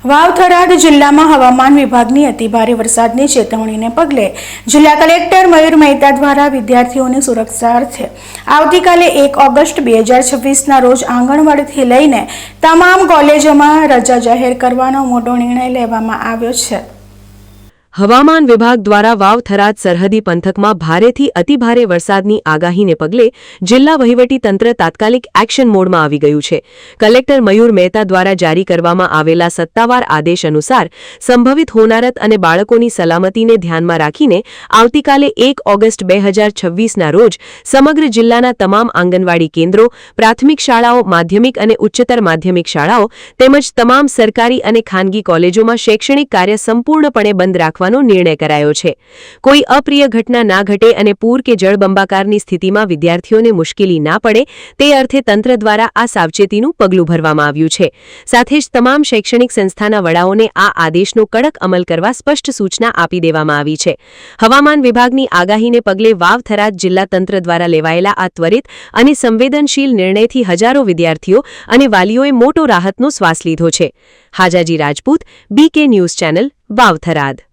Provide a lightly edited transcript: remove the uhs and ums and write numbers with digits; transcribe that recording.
વાવ-થરાદ જિલ્લામાં હવામાન વિભાગની અતિભારે વરસાદની ચેતવણીને પગલે જિલ્લા કલેક્ટર મયુર મહેતા દ્વારા વિદ્યાર્થીઓની સુરક્ષાર્થે આવતીકાલે 1 ઓગસ્ટ 2026ના રોજ આંગણવાડીથી લઈને તમામ કોલેજોમાં રજા જાહેર કરવાનો મોટો નિર્ણય લેવામાં આવ્યો છે। હવામાન વિભાગ દ્વારા વાવ-થરાદ સરહદી પંથકમાં ભારેથી અતિભારે વરસાદની આગાહીને પગલે જિલ્લા વહીવટી તંત્ર તાત્કાલિક એક્શન મોડમાં આવી ગયું છે। કલેક્ટર મયુર મહેતા દ્વારા જારી કરવામાં આવેલા સત્તાવાર આદેશ અનુસાર સંભવિત હોનારત અને બાળકોની સલામતીને ધ્યાનમાં રાખીને આવતીકાલે 1 ઓગસ્ટ 2026ના રોજ સમગ્ર જિલ્લાના તમામ આંગણવાડી કેન્દ્રો, પ્રાથમિક શાળાઓ, માધ્યમિક અને ઉચ્ચતર માધ્યમિક શાળાઓ તેમજ તમામ સરકારી અને ખાનગી કોલેજોમાં શૈક્ષણિક કાર્ય સંપૂર્ણપણે બંધ રાખવા નિર્ણય કરાયો છે। કોઈ અપ્રિય ઘટના ના ઘટે અને પૂર કે જળબંબાકારની સ્થિતિમાં વિદ્યાર્થીઓને મુશ્કેલી ના પડે તે અર્થે તંત્ર દ્વારા આ સાવચેતીનું પગલું ભરવામાં આવ્યું છે। સાથે જ તમામ શૈક્ષણિક સંસ્થાના વડાઓને આ આદેશનો કડક અમલ કરવા સ્પષ્ટ સૂચના આપી દેવામાં આવી છે। હવામાન વિભાગની આગાહીને પગલે વાવ-થરાદ જિલ્લા તંત્ર દ્વારા લેવાયેલા આ ત્વરિત અને સંવેદનશીલ નિર્ણયથી હજારો વિદ્યાર્થીઓ અને વાલીઓએ મોટો રાહતનો શ્વાસ લીધો છે। હાજાજી રાજપૂત, BK ન્યૂઝ ચેનલ, વાવ-થરાદ।